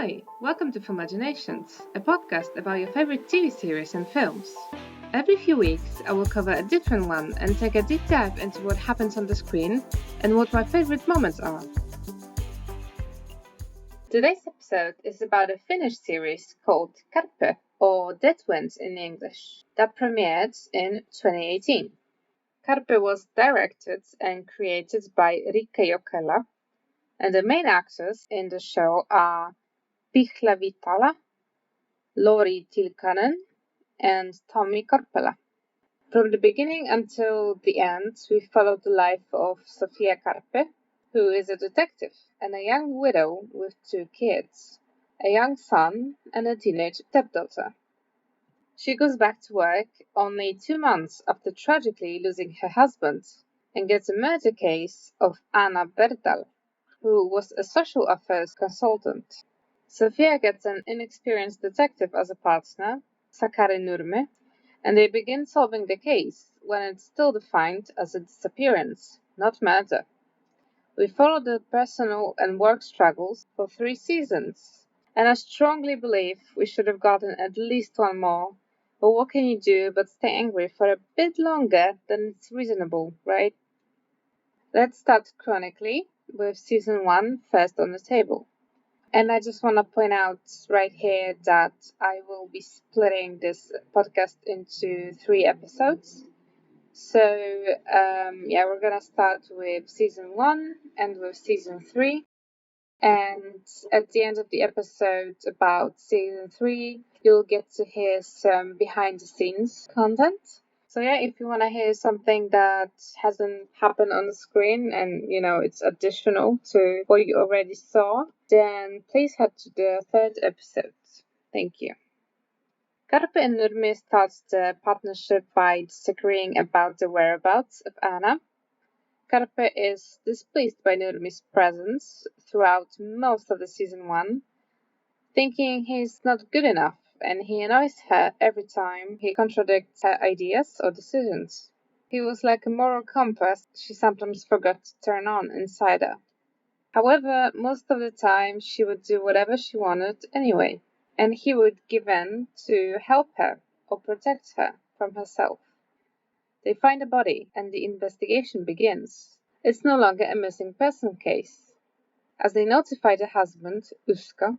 Hi, welcome to Filmaginations, a podcast about your favorite TV series and films. Every few weeks, I will cover a different one and take a deep dive into what happens on the screen and what my favorite moments are. Today's episode is about a Finnish series called Karppi, or Deadwind in English, that premiered in 2018. Karppi was directed and created by Riikka Jokela, and the main actors in the show are Pihla Vitala, Lauri Tilkanen, and Tommi Korpela. From the beginning until the end, we follow the life of Sofia Karppi, who is a detective and a young widow with 2 kids, a young son and a teenage stepdaughter. She goes back to work only 2 months after tragically losing her husband and gets a murder case of Anna Bertal, who was a social affairs consultant. Sofia gets an inexperienced detective as a partner, Sakari Nurmi, and they begin solving the case when it's still defined as a disappearance, not murder. We follow the personal and work struggles for 3 seasons, and I strongly believe we should have gotten at least one more. But what can you do but stay angry for a bit longer than it's reasonable, right? Let's start chronically with season 1 first on the table. And I just want to point out right here that I will be splitting this podcast into 3 episodes. So, we're going to start with season 1 and with season 3. And at the end of the episode about season 3, you'll get to hear some behind the scenes content. So if you want to hear something that hasn't happened on the screen and, it's additional to what you already saw, then please head to the 3rd episode. Thank you. Karppi and Nurmi starts the partnership by disagreeing about the whereabouts of Anna. Karppi is displeased by Nurmi's presence throughout most of the season 1, thinking he's not good enough, and he annoys her every time he contradicts her ideas or decisions. He was like a moral compass she sometimes forgot to turn on inside her. However, most of the time she would do whatever she wanted anyway, and he would give in to help her or protect her from herself. They find a body, and the investigation begins. It's no longer a missing person case. As they notify the husband, Uska,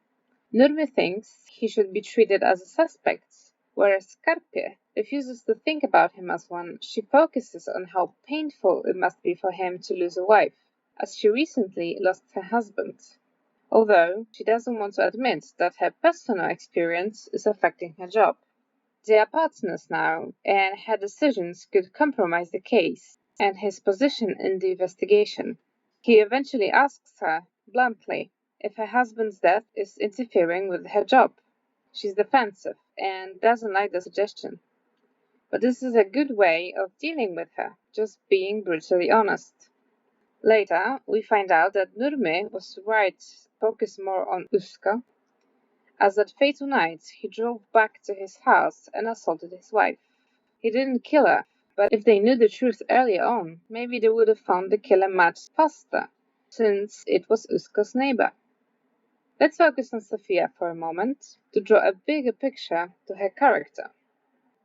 Nurmi thinks he should be treated as a suspect, whereas Karppi refuses to think about him as one. She focuses on how painful it must be for him to lose a wife, as she recently lost her husband, although she doesn't want to admit that her personal experience is affecting her job. They are partners now, and her decisions could compromise the case and his position in the investigation. He eventually asks her, bluntly, if her husband's death is interfering with her job. She's defensive and doesn't like the suggestion. But this is a good way of dealing with her, just being brutally honest. Later, we find out that Nurmi was right to focus more on Uska, as that fatal night he drove back to his house and assaulted his wife. He didn't kill her, but if they knew the truth earlier on, maybe they would have found the killer much faster, since it was Uska's neighbor. Let's focus on Sofia for a moment to draw a bigger picture to her character.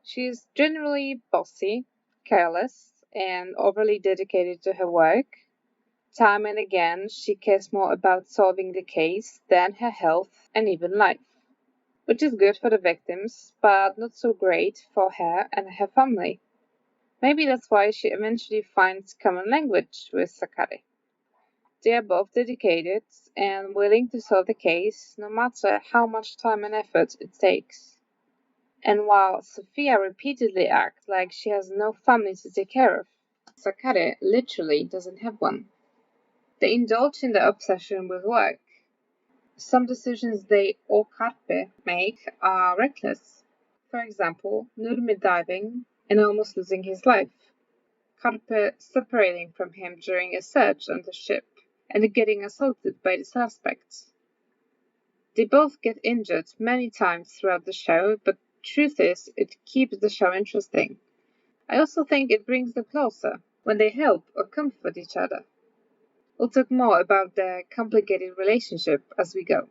She is generally bossy, careless, and overly dedicated to her work. Time and again, she cares more about solving the case than her health and even life, which is good for the victims, but not so great for her and her family. Maybe that's why she eventually finds common language with Sakari. They are both dedicated and willing to solve the case, no matter how much time and effort it takes. And while Sofia repeatedly acts like she has no family to take care of, Sakari literally doesn't have one. They indulge in their obsession with work. Some decisions they or Karppi make are reckless. For example, Nurmi diving and almost losing his life, Karppi separating from him during a search on the ship, and getting assaulted by the suspects. They both get injured many times throughout the show, but truth is, it keeps the show interesting. I also think it brings them closer when they help or comfort each other. We'll talk more about their complicated relationship as we go.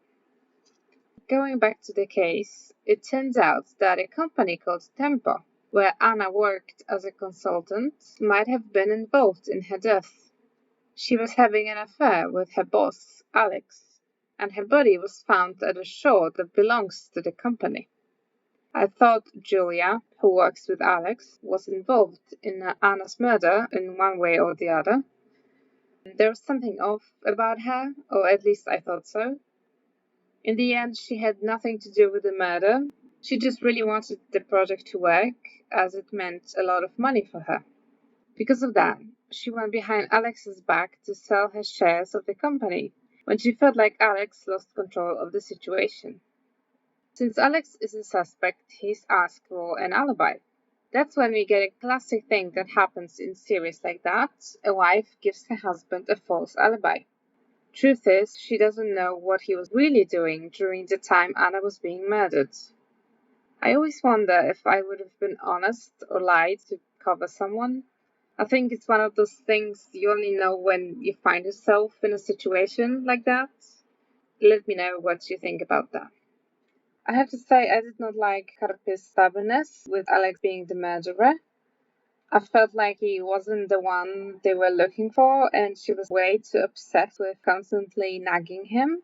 Going back to the case, it turns out that a company called Tempo, where Anna worked as a consultant, might have been involved in her death. She was having an affair with her boss, Alex, and her body was found at a shore that belongs to the company. I thought Julia, who works with Alex, was involved in Anna's murder in one way or the other. There was something off about her, or at least I thought so. In the end, she had nothing to do with the murder. She just really wanted the project to work, as it meant a lot of money for her. Because of that, she went behind Alex's back to sell her shares of the company when she felt like Alex lost control of the situation. Since Alex is a suspect, he's asked for an alibi. That's when we get a classic thing that happens in series like that. A wife gives her husband a false alibi. Truth is, she doesn't know what he was really doing during the time Anna was being murdered. I always wonder if I would have been honest or lied to cover someone. I think it's one of those things you only know when you find yourself in a situation like that. Let me know what you think about that. I have to say I did not like Karppi's stubbornness with Alex being the murderer. I felt like he wasn't the one they were looking for, and she was way too obsessed with constantly nagging him.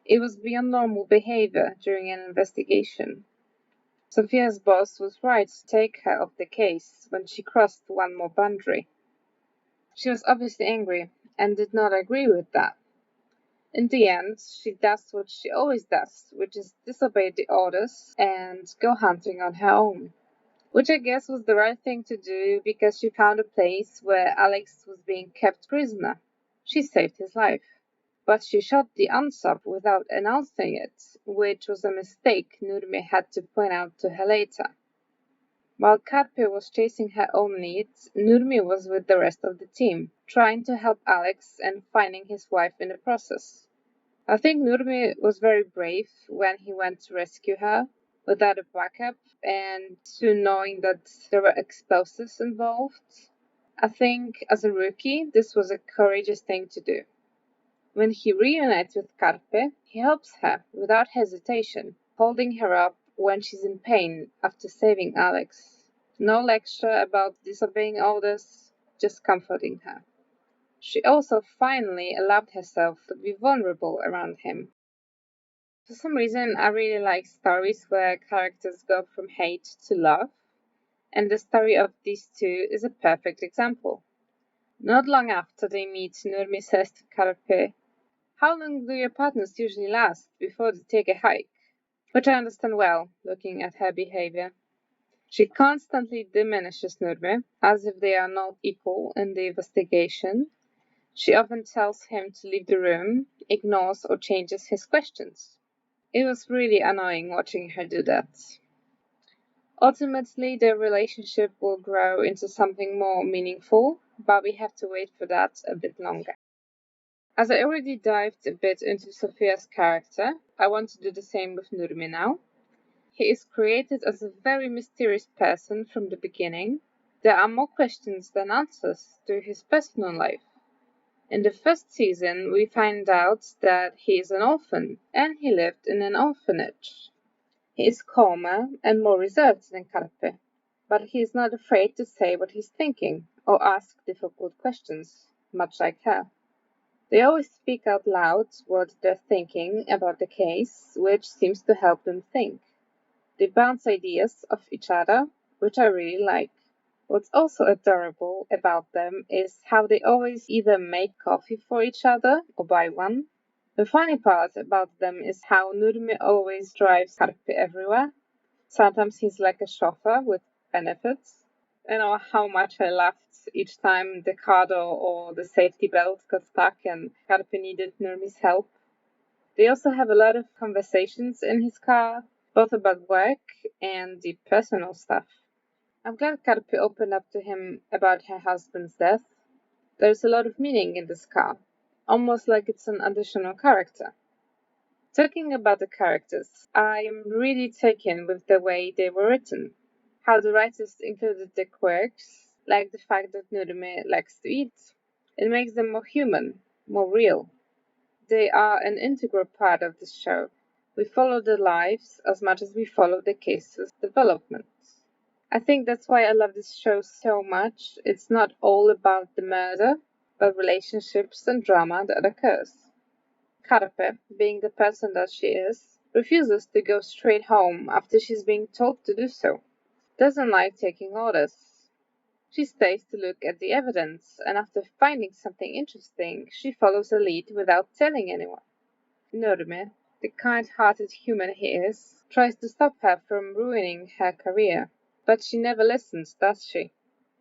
It was beyond normal behavior during an investigation. Sophia's boss was right to take her off the case when she crossed one more boundary. She was obviously angry and did not agree with that. In the end, she does what she always does, which is disobey the orders and go hunting on her own. Which I guess was the right thing to do because she found a place where Alex was being kept prisoner. She saved his life. But she shot the unsub without announcing it, which was a mistake Nurmi had to point out to her later. While Karppi was chasing her own needs, Nurmi was with the rest of the team, trying to help Alex and finding his wife in the process. I think Nurmi was very brave when he went to rescue her, without a backup, and soon knowing that there were explosives involved. I think, as a rookie, this was a courageous thing to do. When he reunites with Karppi, he helps her without hesitation, holding her up when she's in pain after saving Alex. No lecture about disobeying orders, just comforting her. She also finally allowed herself to be vulnerable around him. For some reason, I really like stories where characters go from hate to love, and the story of these two is a perfect example. Not long after they meet, Nurmi says to Karppi, "How long do your partners usually last before they take a hike?" Which I understand well, looking at her behavior. She constantly diminishes Nurmi, as if they are not equal in the investigation. She often tells him to leave the room, ignores or changes his questions. It was really annoying watching her do that. Ultimately, their relationship will grow into something more meaningful, but we have to wait for that a bit longer. As I already dived a bit into Sophia's character, I want to do the same with Nurmi now. He is created as a very mysterious person from the beginning. There are more questions than answers to his personal life. In the first season, we find out that he is an orphan, and he lived in an orphanage. He is calmer and more reserved than Karppi, but he is not afraid to say what he's thinking or ask difficult questions, much like her. They always speak out loud what they're thinking about the case, which seems to help them think. They bounce ideas off each other, which I really like. What's also adorable about them is how they always either make coffee for each other or buy one. The funny part about them is how Nurmi always drives Karppi everywhere. Sometimes he's like a chauffeur with benefits. I know how much I laughed each time the car door or the safety belt got stuck and Karppi needed Nurmi's help. They also have a lot of conversations in his car, both about work and the personal stuff. I'm glad Karppi opened up to him about her husband's death. There's a lot of meaning in this car, almost like it's an additional character. Talking about the characters, I am really taken with the way they were written. How the writers included the quirks, like the fact that Nurmi likes to eat. It makes them more human, more real. They are an integral part of the show. We follow their lives as much as we follow the case's development. I think that's why I love this show so much. It's not all about the murder, but relationships and drama that occurs. Karppi, being the person that she is, refuses to go straight home after she's being told to do so. Doesn't like taking orders. She stays to look at the evidence, and after finding something interesting, she follows a lead without telling anyone. Nurmi, the kind-hearted human he is, tries to stop her from ruining her career, but she never listens, does she?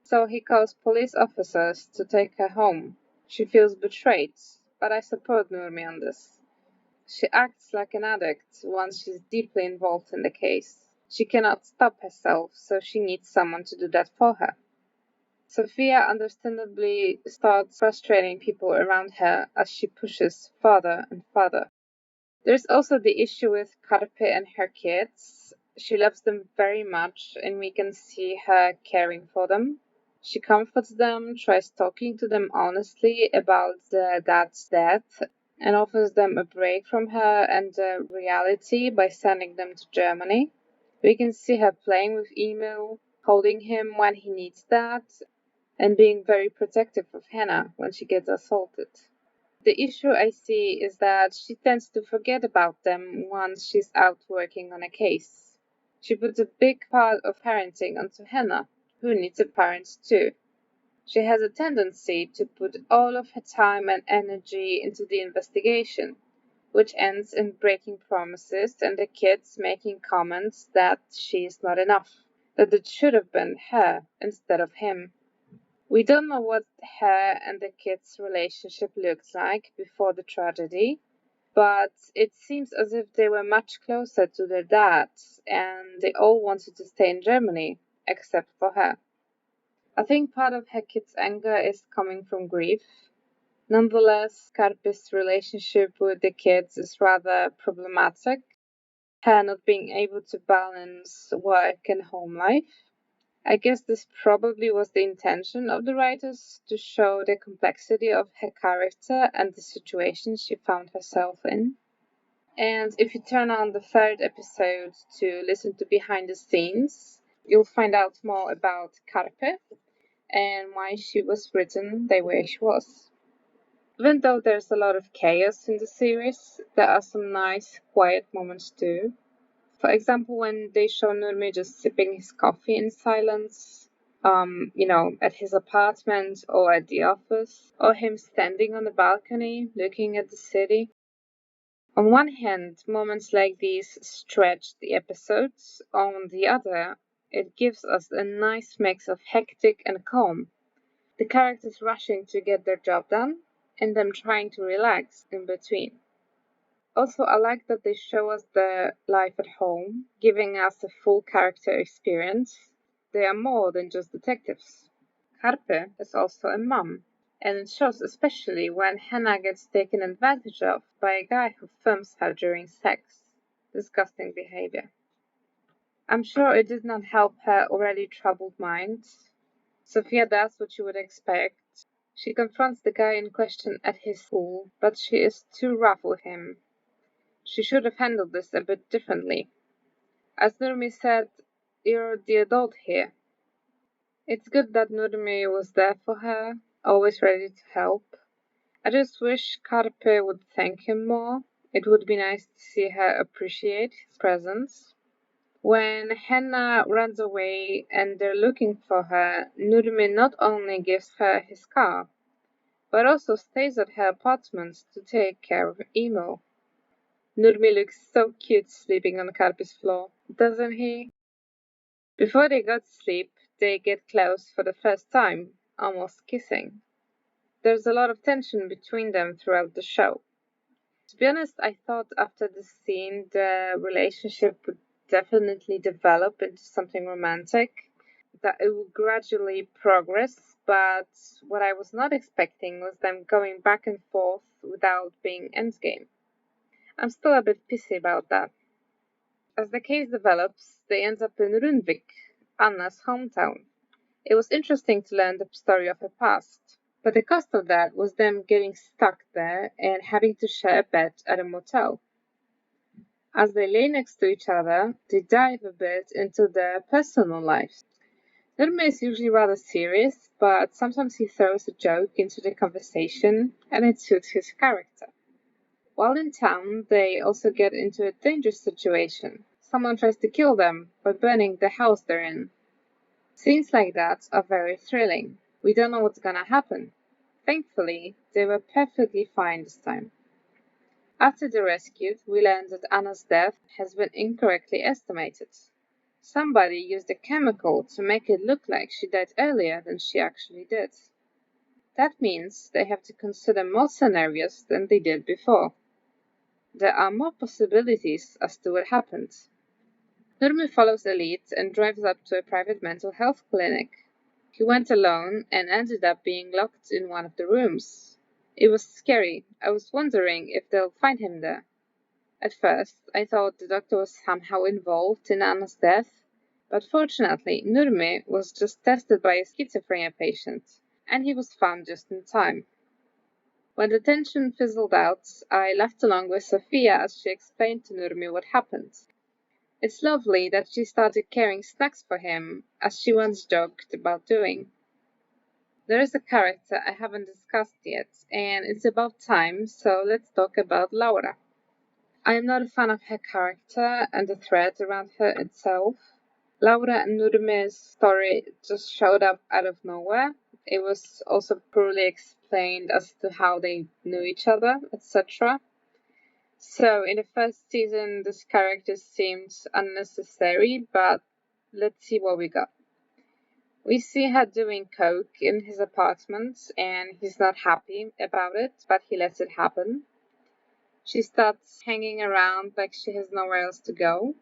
So he calls police officers to take her home. She feels betrayed, but I support Nurmi on this. She acts like an addict once she's deeply involved in the case. She cannot stop herself, so she needs someone to do that for her. Sophia understandably starts frustrating people around her as she pushes farther and farther. There's also the issue with Karppi and her kids. She loves them very much, and we can see her caring for them. She comforts them, tries talking to them honestly about their dad's death, and offers them a break from her and the reality by sending them to Germany. We can see her playing with Emil, holding him when he needs that, and being very protective of Hannah when she gets assaulted. The issue I see is that she tends to forget about them once she's out working on a case. She puts a big part of parenting onto Hannah, who needs a parent too. She has a tendency to put all of her time and energy into the investigation, which ends in breaking promises and the kids making comments that she is not enough, that it should have been her instead of him. We don't know what her and the kids' relationship looked like before the tragedy, but it seems as if they were much closer to their dad, and they all wanted to stay in Germany, except for her. I think part of her kids' anger is coming from grief. Nonetheless, Karppi's relationship with the kids is rather problematic, her not being able to balance work and home life. I guess this probably was the intention of the writers, to show the complexity of her character and the situation she found herself in. And if you turn on the third episode to listen to behind the scenes, you'll find out more about Karppi and why she was written the way she was. Even though there's a lot of chaos in the series, there are some nice, quiet moments too. For example, when they show Nurmi just sipping his coffee in silence, at his apartment or at the office, or him standing on the balcony looking at the city. On one hand, moments like these stretch the episodes. On the other, it gives us a nice mix of hectic and calm. The characters rushing to get their job done, and them trying to relax in between. Also, I like that they show us the life at home, giving us a full character experience. They are more than just detectives. Karppi is also a mum, and it shows especially when Hannah gets taken advantage of by a guy who films her during sex. Disgusting behavior. I'm sure it did not help her already troubled mind. Sophia does what you would expect. She confronts the guy in question at his school, but she is too rough with him. She should have handled this a bit differently. As Nurmi said, "You're the adult here." It's good that Nurmi was there for her, always ready to help. I just wish Karppi would thank him more. It would be nice to see her appreciate his presence. When Hannah runs away and they're looking for her, Nurmi not only gives her his car, but also stays at her apartment to take care of Emil. Nurmi looks so cute sleeping on Karppi's floor, doesn't he? Before they go to sleep, they get close for the first time, almost kissing. There's a lot of tension between them throughout the show. To be honest, I thought after this scene the relationship would definitely develop into something romantic, that it would gradually progress, but what I was not expecting was them going back and forth without being endgame. I'm still a bit pissy about that. As the case develops, they end up in Rundvik, Anna's hometown. It was interesting to learn the story of her past, but the cost of that was them getting stuck there and having to share a bed at a motel. As they lay next to each other, they dive a bit into their personal lives. Nurmi is usually rather serious, but sometimes he throws a joke into the conversation, and it suits his character. While in town, they also get into a dangerous situation. Someone tries to kill them by burning the house they're in. Scenes like that are very thrilling. We don't know what's gonna happen. Thankfully, they were perfectly fine this time. After the rescue, we learned that Anna's death has been incorrectly estimated. Somebody used a chemical to make it look like she died earlier than she actually did. That means they have to consider more scenarios than they did before. There are more possibilities as to what happened. Nurmi follows the lead and drives up to a private mental health clinic. He went alone and ended up being locked in one of the rooms. It was scary. I was wondering if they'll find him there. At first, I thought the doctor was somehow involved in Anna's death, but fortunately, Nurmi was just tested by a schizophrenia patient, and he was found just in time. When the tension fizzled out, I laughed along with Sophia as she explained to Nurmi what happened. It's lovely that she started carrying snacks for him, as she once joked about doing. There is a character I haven't discussed yet, and it's about time, so let's talk about Laura. I am not a fan of her character and the thread around her itself. Laura and Nurmi's story just showed up out of nowhere. It was also poorly explained as to how they knew each other, etc. So in the first season, this character seemed unnecessary, but let's see what we got. We see her doing coke in his apartment, and he's not happy about it, but he lets it happen. She starts hanging around like she has nowhere else to go.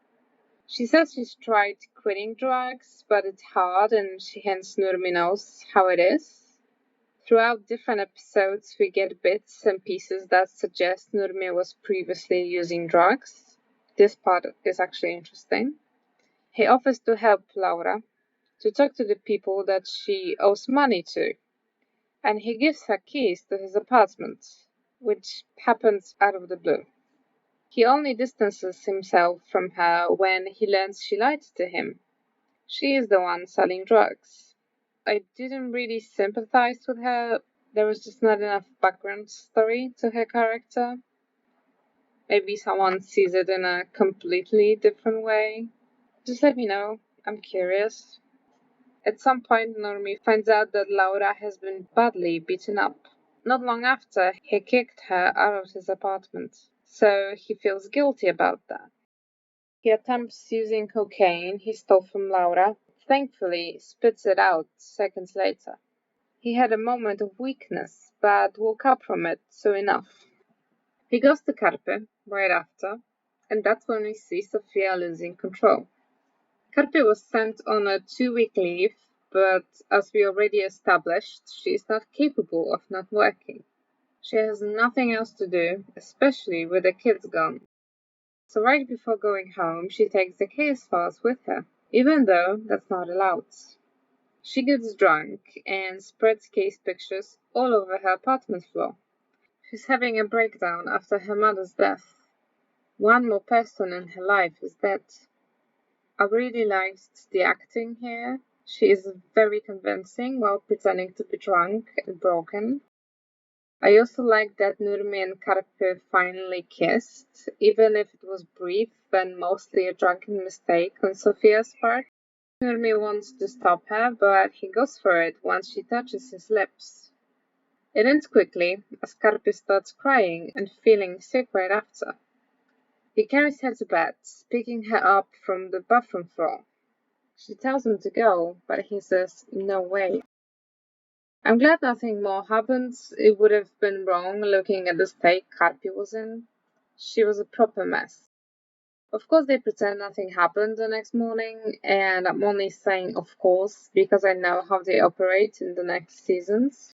She says she's tried quitting drugs, but it's hard, and she hence Nurmi knows how it is. Throughout different episodes, we get bits and pieces that suggest Nurmi was previously using drugs. This part is actually interesting. He offers to help Laura, to talk to the people that she owes money to, and he gives her keys to his apartment, which happens out of the blue. He only distances himself from her when he learns she lied to him. She is the one selling drugs. I didn't really sympathize with her. There was just not enough background story to her character. Maybe someone sees it in a completely different way. Just let me know. I'm curious. At some point, Normie finds out that Laura has been badly beaten up. Not long after, he kicked her out of his apartment, so he feels guilty about that. He attempts using cocaine he stole from Laura, thankfully spits it out seconds later. He had a moment of weakness, but woke up from it soon enough. He goes to Karppi right after, and that's when we see Sophia losing control. Karppi was sent on a 2-week leave, but as we already established, she is not capable of not working. She has nothing else to do, especially with the kids gone. So right before going home, she takes the case files with her, even though that's not allowed. She gets drunk and spreads case pictures all over her apartment floor. She's having a breakdown after her mother's death. One more person in her life is dead. I really liked the acting here. She is very convincing while pretending to be drunk and broken. I also like that Nurmi and Karppi finally kissed, even if it was brief and mostly a drunken mistake on Sophia's part. Nurmi wants to stop her, but he goes for it once she touches his lips. It ends quickly, as Karppi starts crying and feeling sick right after. He carries her to bed, picking her up from the bathroom floor. She tells him to go, but he says, "No way." I'm glad nothing more happens. It would have been wrong looking at the state Karppi was in. She was a proper mess. Of course, they pretend nothing happened the next morning, and I'm only saying of course because I know how they operate in the next seasons.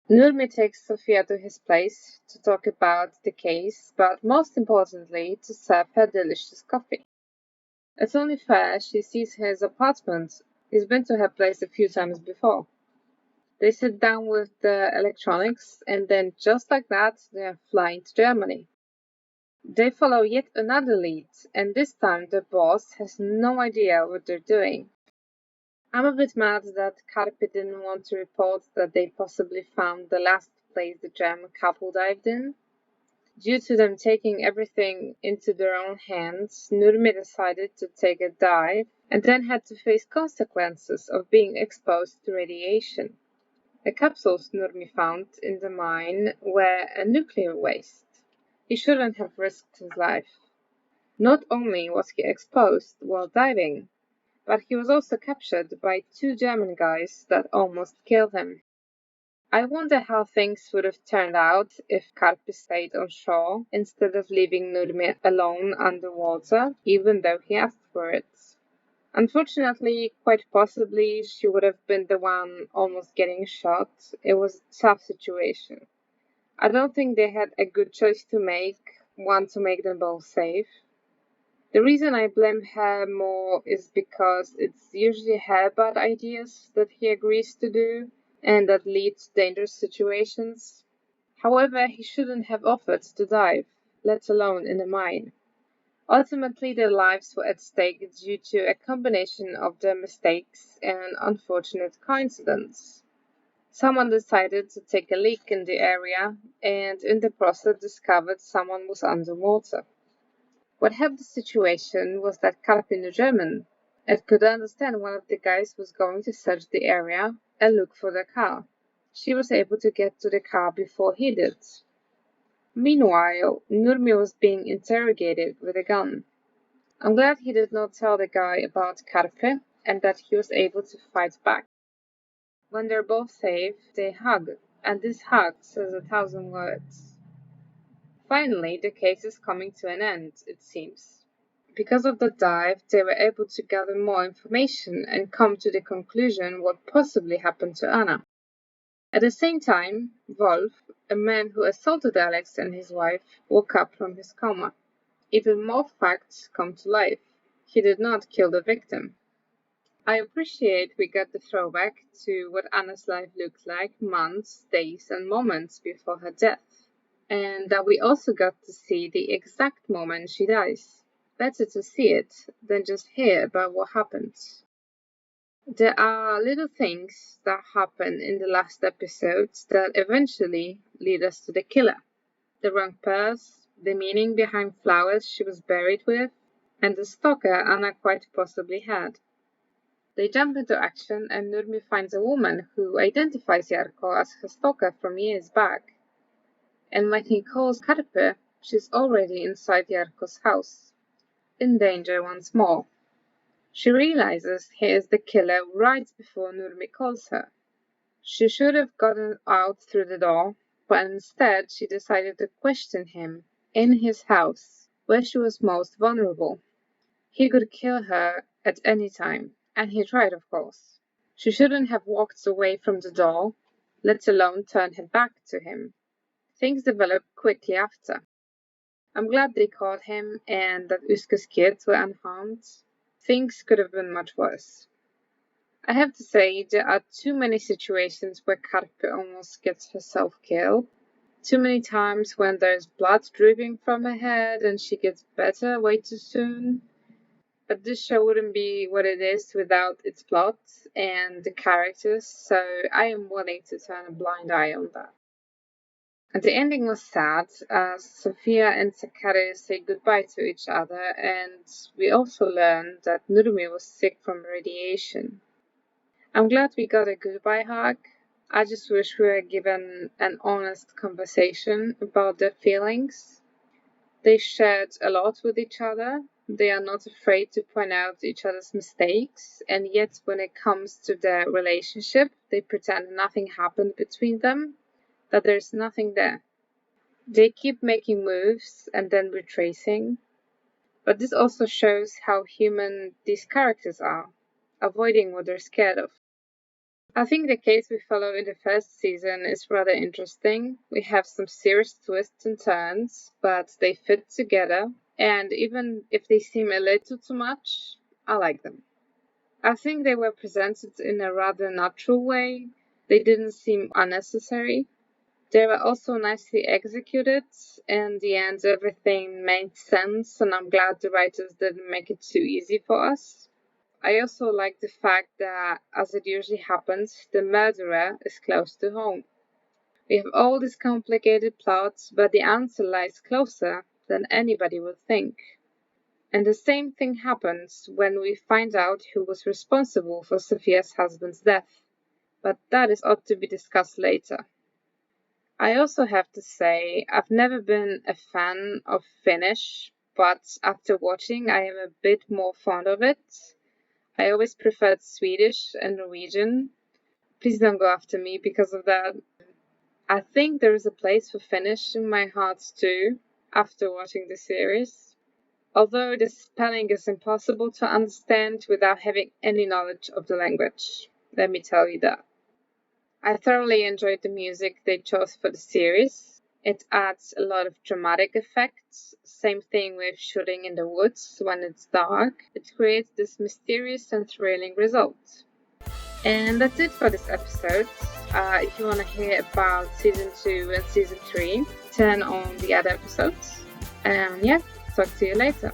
Nurmi takes Sophia to his place to talk about the case, but most importantly, to serve her delicious coffee. It's only fair she sees his apartment. He's been to her place a few times before. They sit down with the electronics, and then just like that, they are flying to Germany. They follow yet another lead, and this time the boss has no idea what they're doing. I'm a bit mad that Karppi didn't want to report that they possibly found the last place the German couple dived in. Due to them taking everything into their own hands, Nurmi decided to take a dive and then had to face consequences of being exposed to radiation. The capsules Nurmi found in the mine were a nuclear waste. He shouldn't have risked his life. Not only was he exposed while diving, but he was also captured by two German guys that almost killed him. I wonder how things would have turned out if Karppi stayed on shore instead of leaving Nurmi alone underwater, even though he asked for it. Unfortunately, quite possibly, she would have been the one almost getting shot. It was a tough situation. I don't think they had a good choice to make, one to make them both safe. The reason I blame her more is because it's usually her bad ideas that he agrees to do and that lead to dangerous situations. However, he shouldn't have offered to dive, let alone in a mine. Ultimately, their lives were at stake due to a combination of their mistakes and unfortunate coincidence. Someone decided to take a leak in the area and in the process discovered someone was underwater. What helped the situation was that Karppi knew German and could understand one of the guys was going to search the area and look for the car. She was able to get to the car before he did. Meanwhile, Nurmi was being interrogated with a gun. I'm glad he did not tell the guy about Karppi and that he was able to fight back. When they're both safe, they hug, and this hug says 1,000 words. Finally, the case is coming to an end, it seems. Because of the dive, they were able to gather more information and come to the conclusion what possibly happened to Anna. At the same time, Wolf, a man who assaulted Alex and his wife, woke up from his coma. Even more facts come to life. He did not kill the victim. I appreciate we got the throwback to what Anna's life looked like months, days, and moments before her death, and that we also got to see the exact moment she dies. Better to see it than just hear about what happened. There are little things that happen in the last episodes that eventually lead us to the killer. The wrong purse, the meaning behind flowers she was buried with, and the stalker Anna quite possibly had. They jump into action and Nurmi finds a woman who identifies Jarkko as her stalker from years back. And when he calls Karppi, she's already inside Jarkko's house, in danger once more. She realizes he is the killer right before Nurmi calls her. She should have gotten out through the door, but instead she decided to question him in his house, where she was most vulnerable. He could kill her at any time, and he tried, of course. She shouldn't have walked away from the door, let alone turned her back to him. Things developed quickly after. I'm glad they caught him and that Uska's kids were unharmed. Things could have been much worse. I have to say, there are too many situations where Karppi almost gets herself killed. Too many times when there's blood dripping from her head and she gets better way too soon. But this show wouldn't be what it is without its plot and the characters, so I am willing to turn a blind eye on that. And the ending was sad, as Sophia and Sakari say goodbye to each other, and we also learned that Nurmi was sick from radiation. I'm glad we got a goodbye hug. I just wish we were given an honest conversation about their feelings. They shared a lot with each other. They are not afraid to point out each other's mistakes, and yet when it comes to their relationship, they pretend nothing happened between them, that there's nothing there. They keep making moves and then retracing, but this also shows how human these characters are, avoiding what they're scared of. I think the case we follow in the first season is rather interesting. We have some serious twists and turns, but they fit together, and even if they seem a little too much, I like them. I think they were presented in a rather natural way. They didn't seem unnecessary. They were also nicely executed. In the end, everything made sense, and I'm glad the writers didn't make it too easy for us. I also like the fact that, as it usually happens, the murderer is close to home. We have all these complicated plots, but the answer lies closer than anybody would think. And the same thing happens when we find out who was responsible for Sophia's husband's death. But that is ought to be discussed later. I also have to say, I've never been a fan of Finnish, but after watching, I am a bit more fond of it. I always preferred Swedish and Norwegian. Please don't go after me because of that. I think there is a place for Finnish in my heart too, after watching the series. Although the spelling is impossible to understand without having any knowledge of the language. Let me tell you that. I thoroughly enjoyed the music they chose for the series. It adds a lot of dramatic effects. Same thing with shooting in the woods when it's dark. It creates this mysterious and thrilling result. And that's it for this episode. If you want to hear about Season 2 and Season 3, turn on the other episodes. And yeah, talk to you later.